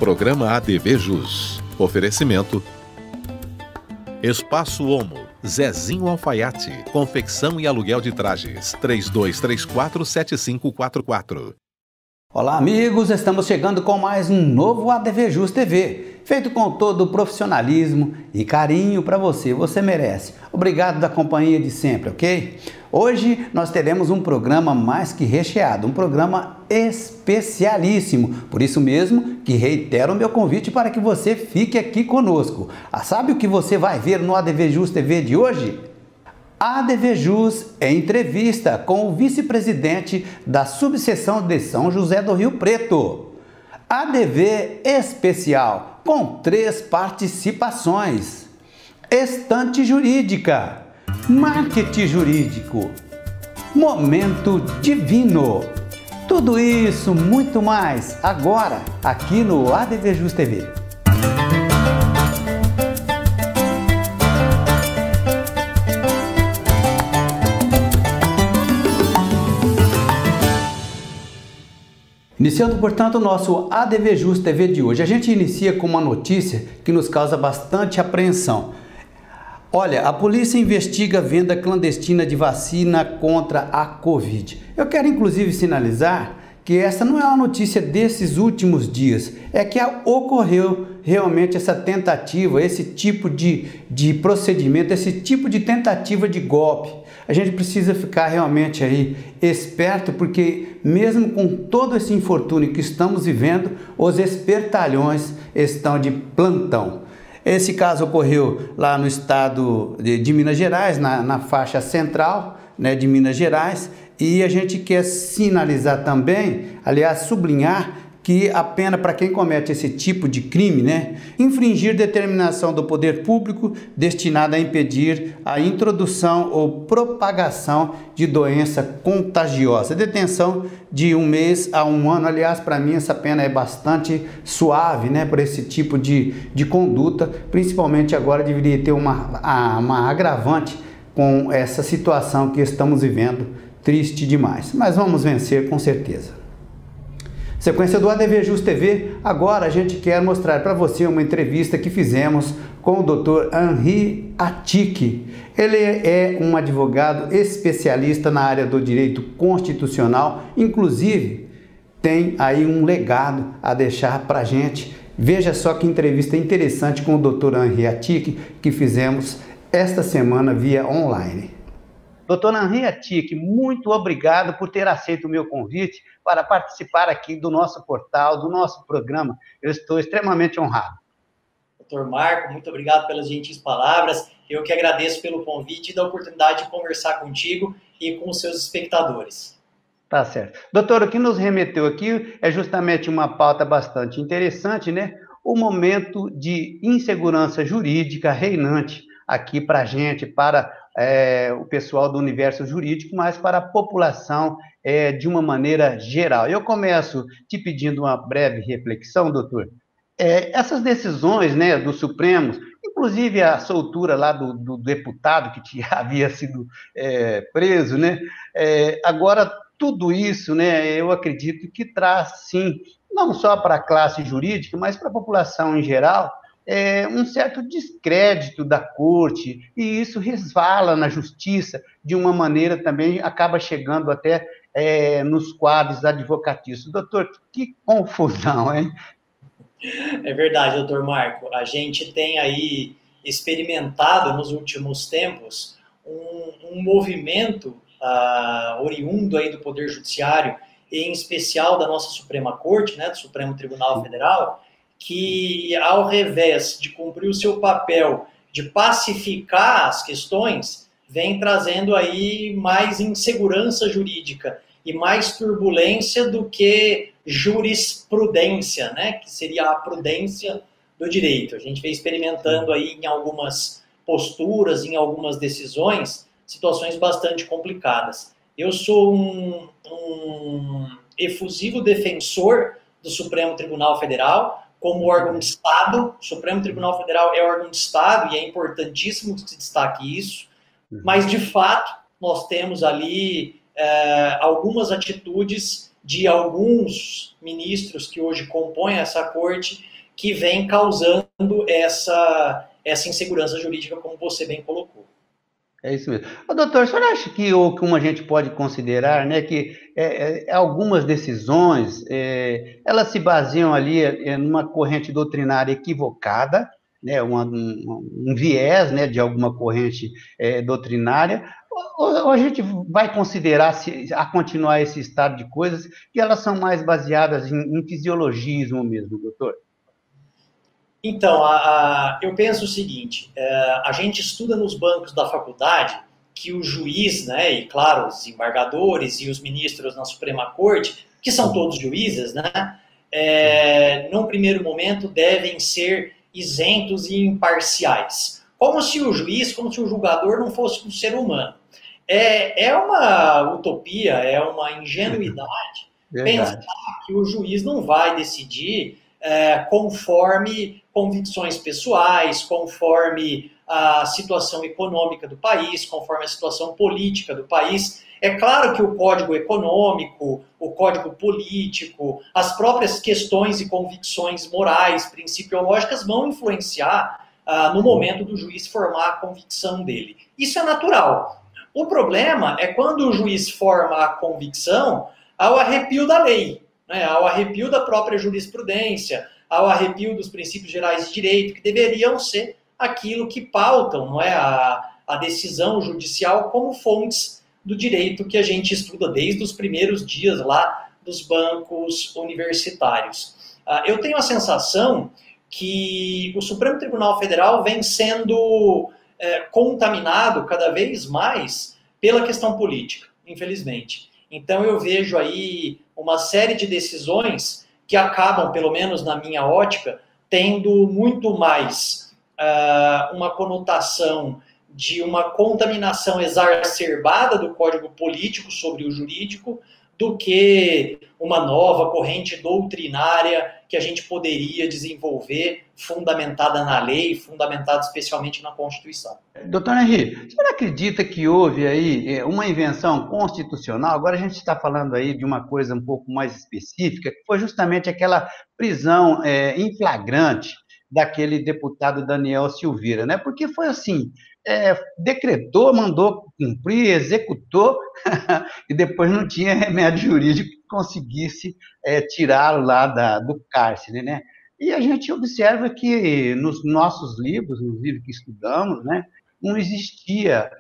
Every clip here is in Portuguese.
Programa ADV Jus. Oferecimento Espaço Homo, Zezinho Alfaiate, confecção e aluguel de trajes, 3234-7544. Olá amigos, estamos chegando com mais um novo ADV Jus TV, feito com todo o profissionalismo e carinho para você, você merece. Obrigado da companhia de sempre, ok? Hoje nós teremos um programa mais que recheado, um programa especialíssimo, por isso mesmo que reitero o meu convite para que você fique aqui conosco. Sabe o que você vai ver no ADV Jus TV de hoje? ADV Jus é entrevista com o vice-presidente da subseção de São José do Rio Preto. ADV especial com 3 participações: estante jurídica, marketing jurídico, momento divino. Tudo isso, muito mais, agora aqui no ADV Jus TV. Iniciando, portanto, o nosso ADV Jus TV de hoje, a gente inicia com uma notícia que nos causa bastante apreensão. Olha, a polícia investiga a venda clandestina de vacina contra a Covid. Eu quero inclusive sinalizar que essa não é uma notícia desses últimos dias, é que ocorreu realmente essa tentativa, esse tipo de procedimento, esse tipo de tentativa de golpe. A gente precisa ficar realmente aí esperto, porque mesmo com todo esse infortúnio que estamos vivendo, os espertalhões estão de plantão. Esse caso ocorreu lá no estado de Minas Gerais, na faixa central, né, de Minas Gerais, e a gente quer sinalizar também, aliás, sublinhar, que a pena para quem comete esse tipo de crime, né, infringir determinação do poder público destinada a impedir a introdução ou propagação de doença contagiosa. Detenção de 1 mês a 1 ano. Aliás, para mim essa pena é bastante suave, né, por esse tipo de conduta. Principalmente agora deveria ter uma agravante com essa situação que estamos vivendo. Triste demais, mas vamos vencer com certeza. Sequência do ADV Jus TV, agora a gente quer mostrar para você uma entrevista que fizemos com o Dr. Henri Attic. Ele é um advogado especialista na área do direito constitucional, inclusive tem aí um legado a deixar para a gente. Veja só que entrevista interessante com o Dr. Henri Attic que fizemos esta semana via online. Dr. Henri Attic, muito obrigado por ter aceito o meu convite para participar aqui do nosso portal, do nosso programa. Eu estou extremamente honrado. Dr. Marco, muito obrigado pelas gentis palavras. Eu que agradeço pelo convite e da oportunidade de conversar contigo e com os seus espectadores. Tá certo. Doutor, o que nos remeteu aqui é justamente uma pauta bastante interessante, né? O momento de insegurança jurídica reinante aqui para a gente, para o pessoal do universo jurídico, mas para a população de uma maneira geral. Eu começo te pedindo uma breve reflexão, doutor. Essas decisões, né, do Supremo, inclusive a soltura lá do deputado que havia sido preso, né, agora tudo isso, né, eu acredito que traz, sim, não só para a classe jurídica, mas para a população em geral, um certo descrédito da corte, e isso resvala na justiça de uma maneira também, acaba chegando até nos quadros advocatícios. Doutor, que confusão, hein? É verdade, doutor Marco. A gente tem aí experimentado nos últimos tempos um movimento oriundo aí do Poder Judiciário, em especial da nossa Suprema Corte, né, do Supremo Tribunal Federal, que, ao revés de cumprir o seu papel de pacificar as questões, vem trazendo aí mais insegurança jurídica e mais turbulência do que jurisprudência, né? Que seria a prudência do direito. A gente vem experimentando aí em algumas posturas, em algumas decisões, situações bastante complicadas. Eu sou um efusivo defensor do Supremo Tribunal Federal, como órgão de Estado. O Supremo Tribunal Federal é órgão de Estado e é importantíssimo que se destaque isso, mas, de fato, nós temos ali algumas atitudes de alguns ministros que hoje compõem essa corte, que vem causando essa insegurança jurídica, como você bem colocou. É isso mesmo. Ô, doutor, o senhor acha que, ou como a gente pode considerar, né, que algumas decisões, elas se baseiam ali numa corrente doutrinária equivocada, né, um viés, né, de alguma corrente doutrinária, ou a gente vai considerar, a continuar esse estado de coisas, que elas são mais baseadas em fisiologismo mesmo, doutor? Então, eu penso o seguinte, a gente estuda nos bancos da faculdade que o juiz, né, e claro, os embargadores e os ministros na Suprema Corte, que são todos juízes, né, num primeiro momento devem ser isentos e imparciais. Como se o juiz, como se o julgador não fosse um ser humano. É uma utopia, é uma ingenuidade pensar que o juiz não vai decidir conforme convicções pessoais, conforme a situação econômica do país, conforme a situação política do país. É claro que o código econômico, o código político, as próprias questões e convicções morais, principiológicas vão influenciar no momento do juiz formar a convicção dele. Isso é natural. O problema é quando o juiz forma a convicção ao arrepio da lei, né, ao arrepio da própria jurisprudência, ao arrepio dos princípios gerais de direito, que deveriam ser aquilo que pautam, não é, a decisão judicial como fontes do direito que a gente estuda desde os primeiros dias lá dos bancos universitários. Eu tenho a sensação que o Supremo Tribunal Federal vem sendo contaminado cada vez mais pela questão política, infelizmente. Então eu vejo aí uma série de decisões que acabam, pelo menos na minha ótica, tendo muito mais uma conotação de uma contaminação exacerbada do código político sobre o jurídico do que uma nova corrente doutrinária que a gente poderia desenvolver fundamentada na lei, fundamentada especialmente na Constituição. Doutor Henri, o senhor acredita que houve aí uma invenção constitucional? Agora a gente está falando aí de uma coisa um pouco mais específica, que foi justamente aquela prisão em flagrante daquele deputado Daniel Silveira, né? Porque foi assim, decretou, mandou cumprir, executou, e depois não tinha remédio jurídico que conseguisse tirá-lo lá do cárcere, né? E a gente observa que nos nossos livros, nos livros que estudamos, né, não existia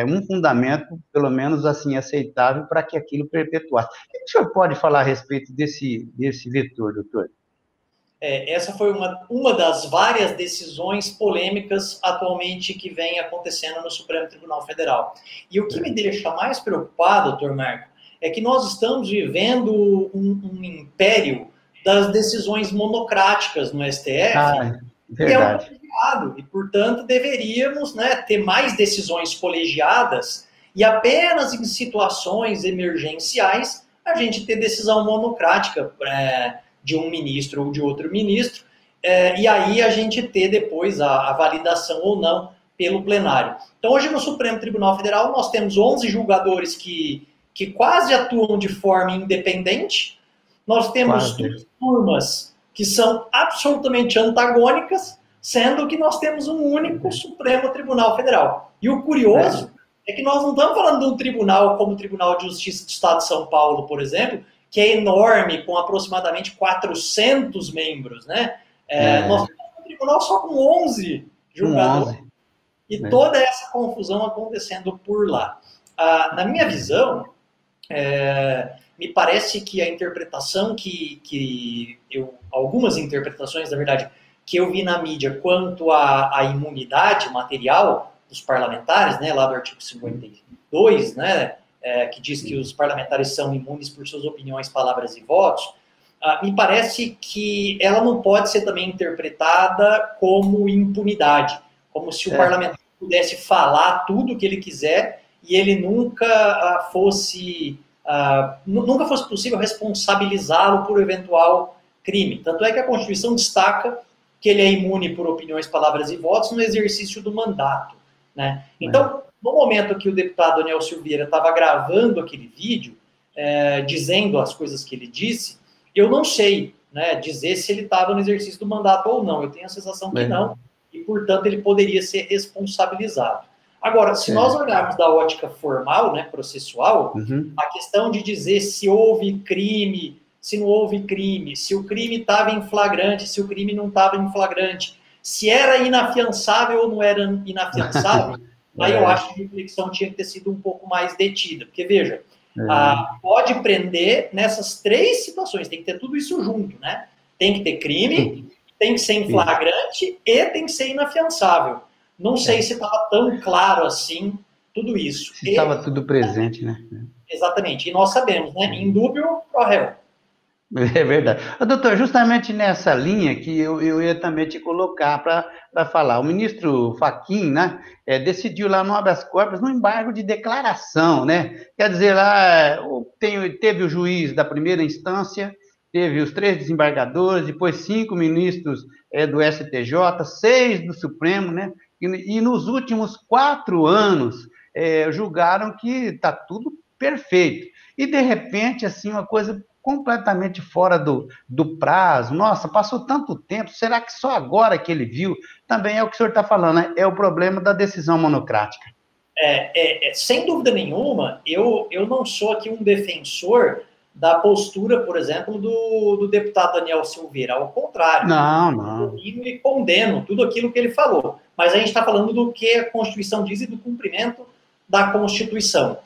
um fundamento, pelo menos assim, aceitável para que aquilo perpetuasse. O que o senhor pode falar a respeito desse vetor, doutor? Essa foi uma das várias decisões polêmicas atualmente que vem acontecendo no Supremo Tribunal Federal. E o que me deixa mais preocupado, doutor Marco, é que nós estamos vivendo um império das decisões monocráticas no STF, que é um colegiado, e, portanto, deveríamos, né, ter mais decisões colegiadas e apenas em situações emergenciais a gente ter decisão monocrática de um ministro ou de outro ministro, e aí a gente ter depois a validação ou não pelo plenário. Então, hoje no Supremo Tribunal Federal nós temos 11 julgadores que quase atuam de forma independente, nós temos duas turmas que são absolutamente antagônicas, sendo que nós temos um único Supremo Tribunal Federal. E o curioso é que nós não estamos falando de um tribunal como o Tribunal de Justiça do Estado de São Paulo, por exemplo, que é enorme, com aproximadamente 400 membros, né? Nós temos um tribunal só com 11 julgadores, e toda essa confusão acontecendo por lá. Na minha visão, me parece que a interpretação algumas interpretações, na verdade, que eu vi na mídia quanto à imunidade material dos parlamentares, né, lá do artigo 52, né, que diz que os parlamentares são imunes por suas opiniões, palavras e votos, me parece que ela não pode ser também interpretada como impunidade, como se o parlamentar pudesse falar tudo o que ele quiser e ele nunca fosse possível responsabilizá-lo por eventual crime. Tanto é que a Constituição destaca que ele é imune por opiniões, palavras e votos no exercício do mandato, né? Então, no momento que o deputado Daniel Silveira estava gravando aquele vídeo, dizendo as coisas que ele disse, eu não sei, né, dizer se ele estava no exercício do mandato ou não. Eu tenho a sensação que não, e, portanto, ele poderia ser responsabilizado. Agora, se nós olharmos da ótica formal, né, processual, a questão de dizer se houve crime, se não houve crime, se o crime estava em flagrante, se o crime não estava em flagrante, se era inafiançável ou não era inafiançável, aí eu acho que a reflexão tinha que ter sido um pouco mais detida. Porque, veja, pode prender nessas 3 situações, tem que ter tudo isso junto, né? Tem que ter crime, tem que ser em flagrante e tem que ser inafiançável. Não sei se estava tão claro assim tudo isso. Se estava tudo presente, né? Exatamente. E nós sabemos, né? Indúbio pro réu. É verdade. Doutor, justamente nessa linha que eu ia também te colocar para falar. O ministro Fachin, né, decidiu lá no habeas corpus, no embargo de declaração, né? Quer dizer, lá teve o juiz da primeira instância, teve os 3 desembargadores, depois 5 ministros do STJ, 6 do Supremo, né? E nos últimos 4 anos julgaram que está tudo perfeito. E, de repente, assim, uma coisa completamente fora do prazo. Nossa, passou tanto tempo, será que só agora que ele viu? Também é o que o senhor está falando, né? É o problema da decisão monocrática. Sem dúvida nenhuma, eu não sou aqui um defensor da postura, por exemplo, do deputado Daniel Silveira. Ao contrário, não. Eu condeno tudo aquilo que ele falou. Mas a gente está falando do que a Constituição diz e do cumprimento da Constituição.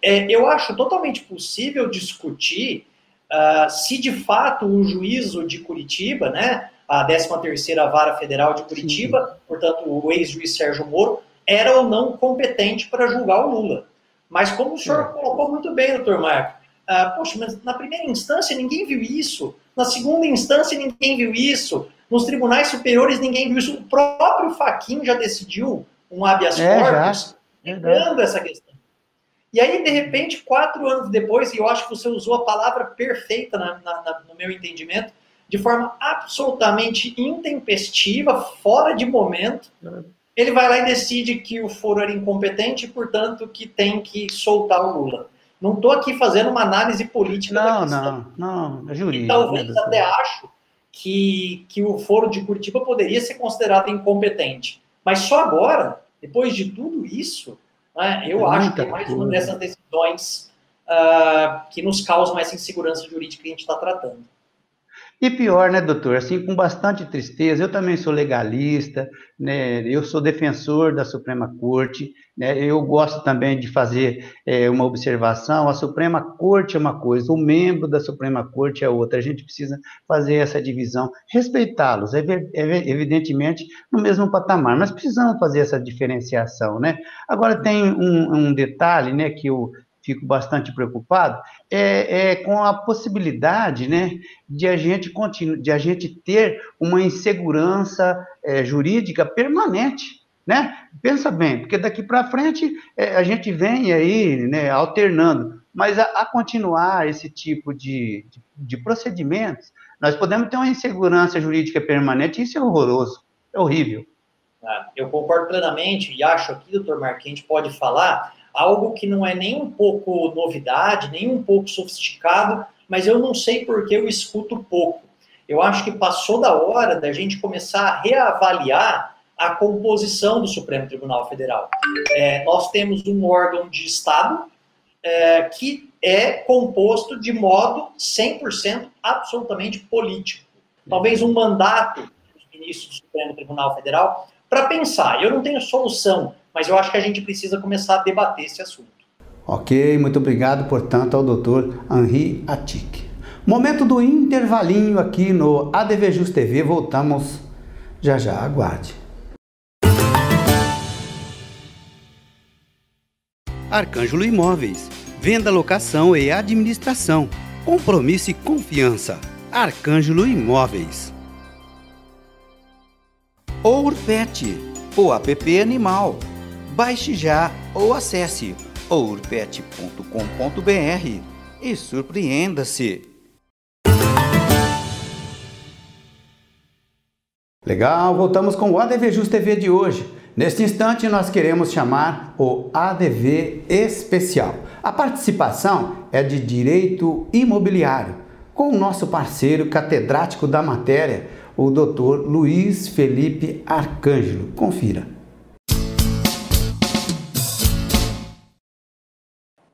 Eu acho totalmente possível discutir se de fato o juízo de Curitiba, né, a 13ª Vara Federal de Curitiba, portanto o ex-juiz Sérgio Moro, era ou não competente para julgar o Lula. Mas como o senhor colocou muito bem, doutor Marco, poxa, mas na primeira instância ninguém viu isso, na segunda instância ninguém viu isso, nos tribunais superiores ninguém viu isso, o próprio Fachin já decidiu um habeas corpus negando essa questão. E aí, de repente, 4 anos depois, e eu acho que você usou a palavra perfeita no meu entendimento, de forma absolutamente intempestiva, fora de momento, ele vai lá e decide que o foro era incompetente e, portanto, que tem que soltar o Lula. Não estou aqui fazendo uma análise política da questão. Não, é jurídico. E talvez até acho que o foro de Curitiba poderia ser considerado incompetente. Mas só agora, depois de tudo isso, eu acho que é mais uma dessas decisões que nos causam essa insegurança jurídica que a gente está tratando. E pior, né, doutor? Assim, com bastante tristeza, eu também sou legalista, né? Eu sou defensor da Suprema Corte, né? Eu gosto também de fazer uma observação. A Suprema Corte é uma coisa, o membro da Suprema Corte é outra. A gente precisa fazer essa divisão, respeitá-los, evidentemente, no mesmo patamar, mas precisamos fazer essa diferenciação, né? Agora, tem um detalhe, né, que eu fico bastante preocupado, com a possibilidade, né, de a gente ter uma insegurança jurídica permanente, né? Pensa bem, porque daqui para frente a gente vem aí, né, alternando, mas a continuar esse tipo de procedimentos, nós podemos ter uma insegurança jurídica permanente, isso é horroroso, é horrível. Eu concordo plenamente e acho aqui, doutor Marco, que a gente pode falar algo que não é nem um pouco novidade, nem um pouco sofisticado, mas eu não sei por que eu escuto pouco. Eu acho que passou da hora da gente começar a reavaliar a composição do Supremo Tribunal Federal. Nós temos um órgão de Estado que é composto de modo 100% absolutamente político. Talvez um mandato dos ministros do Supremo Tribunal Federal para pensar. Eu não tenho solução, mas eu acho que a gente precisa começar a debater esse assunto. Ok, muito obrigado, portanto, ao doutor Henri Atic. Momento do intervalinho aqui no ADV Just TV, voltamos já, aguarde. Arcângelo Imóveis, venda, locação e administração, compromisso e confiança. Arcângelo Imóveis. Ourpet, o app animal. Baixe já ou acesse ourpet.com.br e surpreenda-se. Legal, voltamos com o ADV Just TV de hoje. Neste instante nós queremos chamar o ADV Especial. A participação é de Direito Imobiliário, com o nosso parceiro catedrático da matéria, o Dr. Luiz Felipe Arcângelo. Confira.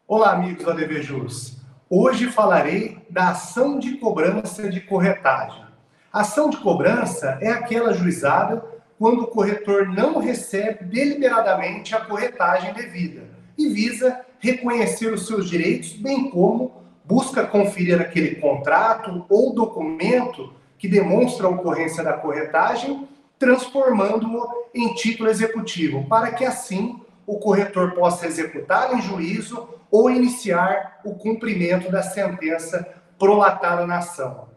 Olá, amigos do ADVJus. Hoje falarei da ação de cobrança de corretagem. A ação de cobrança é aquela ajuizada quando o corretor não recebe deliberadamente a corretagem devida e visa reconhecer os seus direitos, bem como busca conferir aquele contrato ou documento que demonstra a ocorrência da corretagem, transformando-o em título executivo, para que assim o corretor possa executar em juízo ou iniciar o cumprimento da sentença prolatada na ação.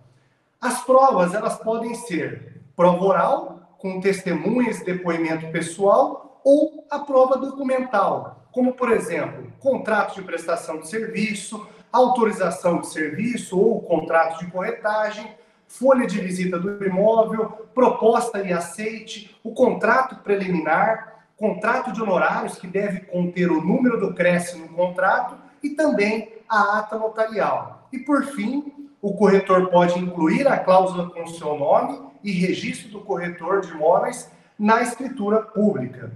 As provas, elas podem ser prova oral, com testemunhas e depoimento pessoal, ou a prova documental, como, por exemplo, contrato de prestação de serviço, autorização de serviço ou contrato de corretagem, folha de visita do imóvel, proposta e aceite, o contrato preliminar, contrato de honorários, que deve conter o número do CRES no contrato, e também a ata notarial. E, por fim, o corretor pode incluir a cláusula com seu nome e registro do corretor de imóveis na escritura pública.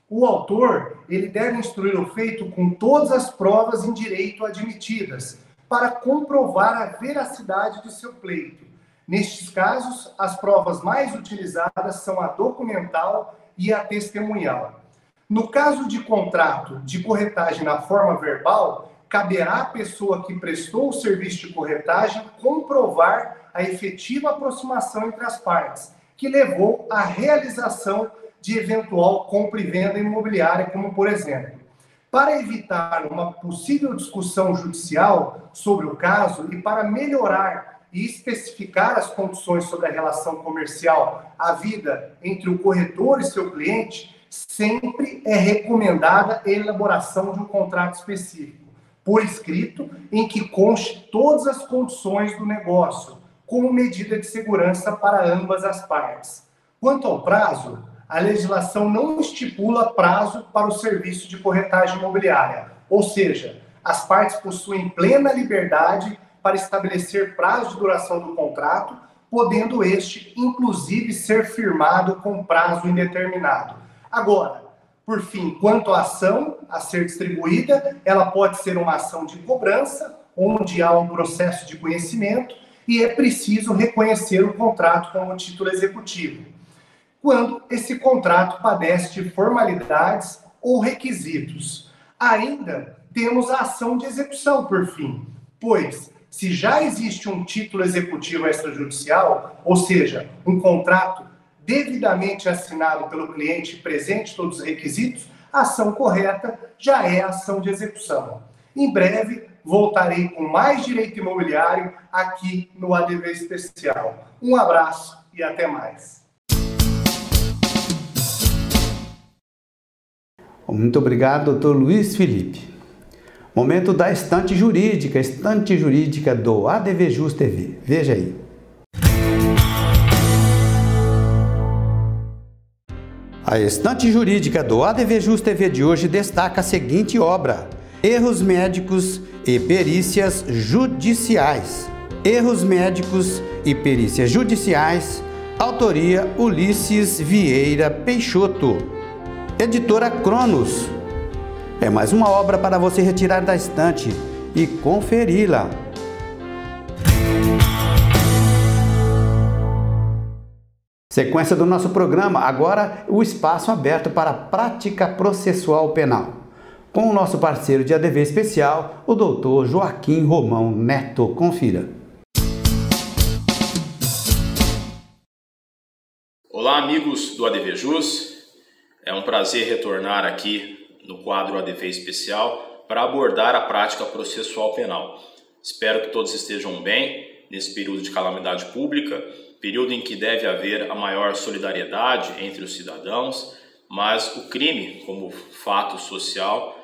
O autor, ele deve instruir o feito com todas as provas em direito admitidas, para comprovar a veracidade de seu pleito. Nestes casos, as provas mais utilizadas são a documental e a testemunhal. No caso de contrato de corretagem na forma verbal, caberá à pessoa que prestou o serviço de corretagem comprovar a efetiva aproximação entre as partes, que levou à realização de eventual compra e venda imobiliária, como por exemplo. Para evitar uma possível discussão judicial sobre o caso e para melhorar e especificar as condições sobre a relação comercial havida entre o corretor e seu cliente, sempre é recomendada a elaboração de um contrato específico, por escrito, em que conste todas as condições do negócio, como medida de segurança para ambas as partes. Quanto ao prazo, a legislação não estipula prazo para o serviço de corretagem imobiliária, ou seja, as partes possuem plena liberdade para estabelecer prazo de duração do contrato, podendo este, inclusive, ser firmado com prazo indeterminado. Agora, por fim, quanto à ação a ser distribuída, ela pode ser uma ação de cobrança, onde há um processo de conhecimento e é preciso reconhecer o contrato como título executivo, quando esse contrato padece de formalidades ou requisitos. Ainda temos a ação de execução, por fim, pois, se já existe um título executivo extrajudicial, ou seja, um contrato devidamente assinado pelo cliente presente todos os requisitos, a ação correta já é a ação de execução. Em breve, voltarei com mais direito imobiliário aqui no ADV Especial. Um abraço e até mais. Muito obrigado, doutor Luiz Felipe. Momento da estante jurídica do ADVJus TV. Veja aí. A estante jurídica do ADVJus TV de hoje destaca a seguinte obra: Erros médicos e perícias judiciais. Erros médicos e perícias judiciais, autoria Ulisses Vieira Peixoto. Editora Cronos. É mais uma obra para você retirar da estante e conferi-la. Sequência do nosso programa, agora o espaço aberto para a prática processual penal, com o nosso parceiro de ADV Especial, o doutor Joaquim Romão Neto. Confira. Olá, amigos do ADVJus. É um prazer retornar aqui no quadro ADV Especial para abordar a prática processual penal. Espero que todos estejam bem nesse período de calamidade pública, período em que deve haver a maior solidariedade entre os cidadãos, mas o crime, como fato social,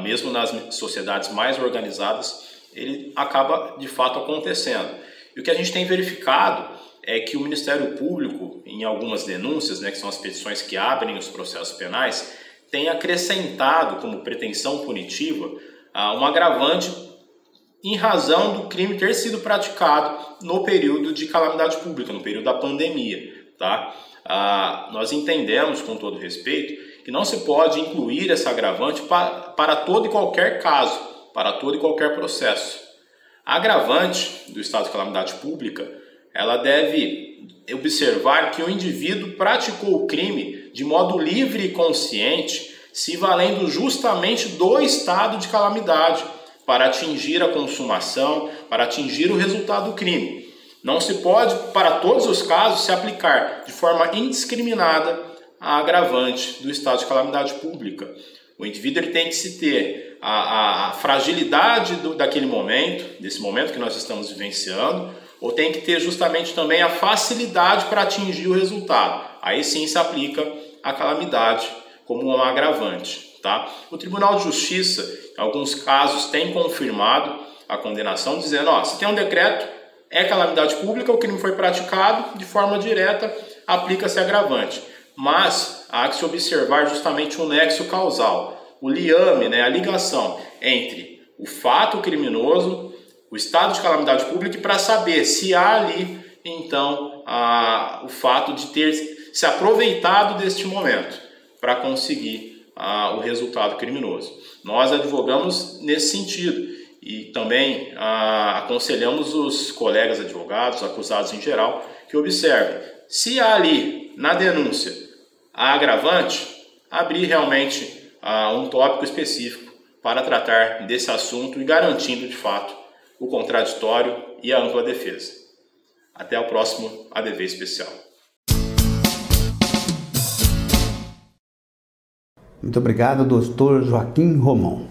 mesmo nas sociedades mais organizadas, ele acaba de fato acontecendo. E o que a gente tem verificado é que o Ministério Público, em algumas denúncias, que são as petições que abrem os processos penais, tem acrescentado como pretensão punitiva um agravante em razão do crime ter sido praticado no período de calamidade pública, no período da pandemia, tá? Nós entendemos, com todo respeito, que não se pode incluir essa agravante para todo e qualquer caso, para todo e qualquer processo. A agravante do estado de calamidade pública, ela deve observar que o indivíduo praticou o crime de modo livre e consciente, se valendo justamente do estado de calamidade para atingir a consumação, para atingir o resultado do crime. Não se pode, para todos os casos, se aplicar de forma indiscriminada a agravante do estado de calamidade pública. O indivíduo ele tem que se ter a fragilidade daquele momento, desse momento que nós estamos vivenciando, ou tem que ter justamente também a facilidade para atingir o resultado. Aí sim se aplica a calamidade como um agravante. Tá? O Tribunal de Justiça, em alguns casos, tem confirmado a condenação, dizendo, se tem um decreto, é calamidade pública, o crime foi praticado, de forma direta, aplica-se agravante. Mas há que se observar justamente um nexo causal, o liame, a ligação entre o fato criminoso, o estado de calamidade pública, para saber se há ali, então, o fato de ter se aproveitado deste momento para conseguir o resultado criminoso. Nós advogamos nesse sentido e também aconselhamos os colegas advogados, acusados em geral, que observem se há ali na denúncia a agravante, abrir realmente um tópico específico para tratar desse assunto e garantindo de fato o contraditório e a ampla defesa. Até o próximo ADV Especial. Muito obrigado, doutor Joaquim Romão.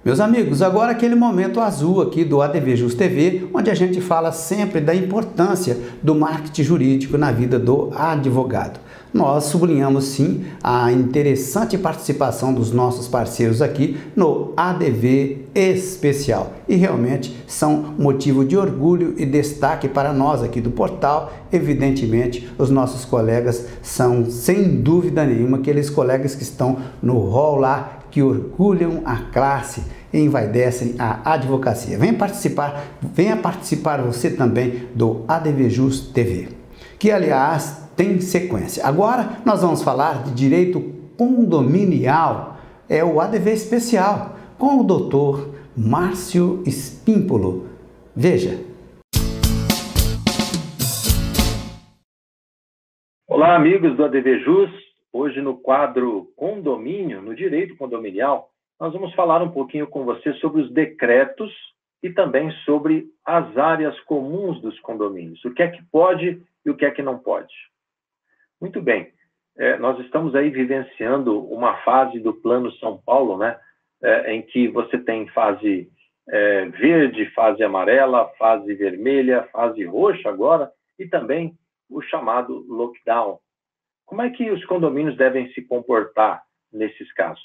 Meus amigos, agora aquele momento azul aqui do ADV Jus TV, onde a gente fala sempre da importância do marketing jurídico na vida do advogado. Nós sublinhamos sim a interessante participação dos nossos parceiros aqui no ADV Especial e realmente são motivo de orgulho e destaque para nós aqui do portal. Evidentemente, os nossos colegas são, sem dúvida nenhuma, aqueles colegas que estão no hall lá, que orgulham a classe e envaidecem a advocacia. Venha participar você também do ADV Jus TV, que aliás tem sequência. Agora nós vamos falar de direito condominial, é o ADV Especial, com o doutor Márcio Espímpolo. Veja. Olá, amigos do ADV Jus. Hoje no quadro Condomínio, no direito condominial, nós vamos falar um pouquinho com você sobre os decretos e também sobre as áreas comuns dos condomínios. O que é que pode e o que é que não pode. Muito bem, nós estamos aí vivenciando uma fase do Plano São Paulo, em que você tem fase verde, fase amarela, fase vermelha, fase roxa agora e também o chamado lockdown. Como é que os condomínios devem se comportar nesses casos?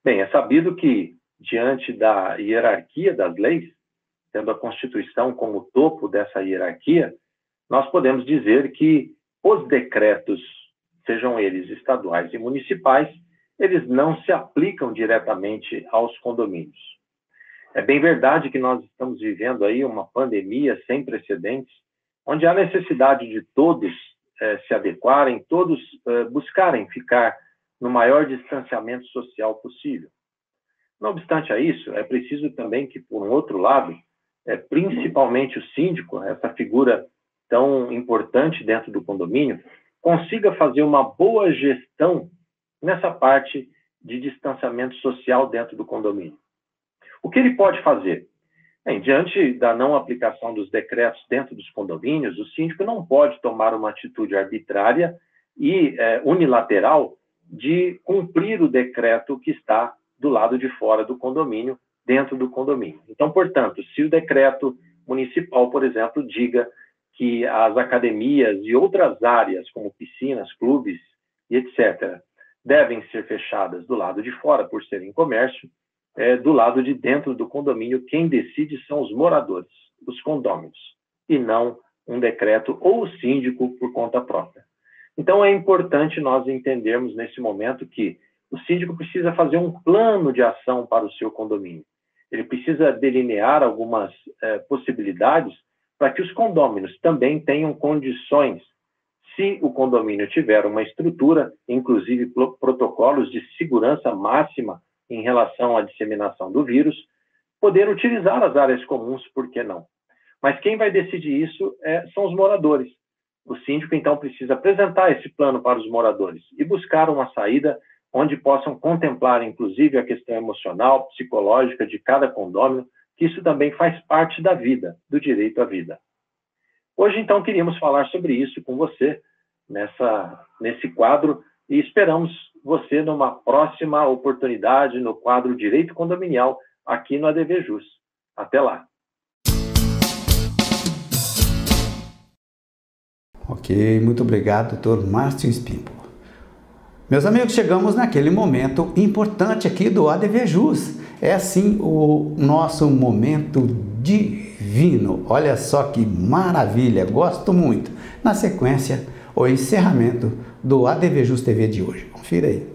Bem, é sabido que, diante da hierarquia das leis, tendo a Constituição como topo dessa hierarquia, nós podemos dizer que os decretos, sejam eles estaduais e municipais, eles não se aplicam diretamente aos condomínios. É bem verdade que nós estamos vivendo aí uma pandemia sem precedentes, onde há necessidade de todos se adequarem, todos buscarem ficar no maior distanciamento social possível. Não obstante a isso, é preciso também que, por um outro lado, principalmente o síndico, essa figura tão importante dentro do condomínio, consiga fazer uma boa gestão nessa parte de distanciamento social dentro do condomínio. O que ele pode fazer? Bem, diante da não aplicação dos decretos dentro dos condomínios, o síndico não pode tomar uma atitude arbitrária e unilateral de cumprir o decreto que está do lado de fora do condomínio, dentro do condomínio. Então, portanto, se o decreto municipal, por exemplo, diga que as academias e outras áreas, como piscinas, clubes e etc., devem ser fechadas do lado de fora por serem comércio, do lado de dentro do condomínio, quem decide são os moradores, os condôminos, e não um decreto ou o síndico por conta própria. Então, é importante nós entendermos nesse momento que o síndico precisa fazer um plano de ação para o seu condomínio. ele precisa delinear algumas possibilidades para que os condôminos também tenham condições, se o condomínio tiver uma estrutura, inclusive protocolos de segurança máxima em relação à disseminação do vírus, poder utilizar as áreas comuns, por que não? Mas quem vai decidir isso são os moradores. O síndico, então, precisa apresentar esse plano para os moradores e buscar uma saída onde possam contemplar, inclusive, a questão emocional, psicológica de cada condômino, que isso também faz parte da vida, do direito à vida. Hoje, então, queríamos falar sobre isso com você, nesse quadro, e esperamos você numa próxima oportunidade no quadro Direito Condominial, aqui no ADVJus. Até lá! Ok, muito obrigado, doutor Márcio Espímpolo. Meus amigos, chegamos naquele momento importante aqui do ADVJus. É assim o nosso momento divino. Olha só que maravilha, gosto muito. Na sequência, o encerramento do ADVJus TV de hoje. Confira aí.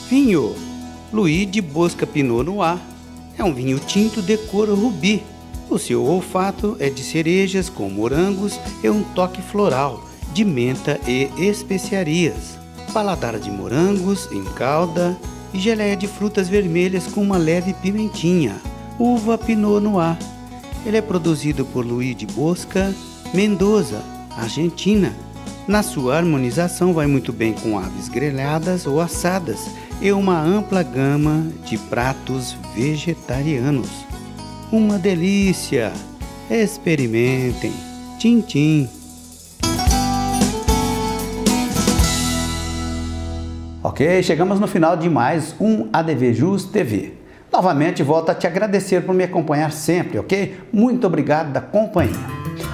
Vinho Louis de Bosca Pinot Noir é um vinho tinto de cor rubi. O seu olfato é de cerejas com morangos e um toque floral, de menta e especiarias. Paladar de morangos em calda e geleia de frutas vermelhas com uma leve pimentinha. Uva Pinot Noir. Ele é produzido por Louis de Bosca, Mendoza, Argentina. Na sua harmonização vai muito bem com aves grelhadas ou assadas e uma ampla gama de pratos vegetarianos. Uma delícia! Experimentem! Tchim, tchim! Ok, chegamos no final de mais um ADVJus TV. Novamente volto a te agradecer por me acompanhar sempre, ok? Muito obrigado da companhia.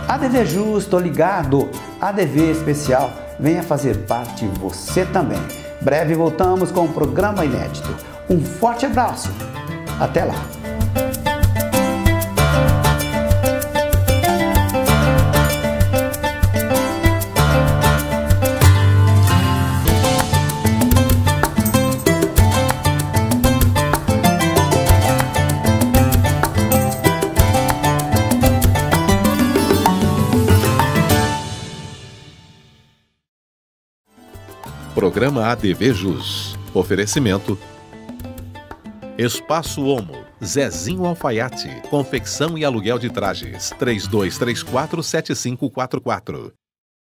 ADVJus, tô ligado. ADV especial, venha fazer parte você também. Breve voltamos com um programa inédito. Um forte abraço. Até lá. Programa ADVJus. Oferecimento Espaço Homo, Zezinho Alfaiate, confecção e aluguel de trajes, 32347544.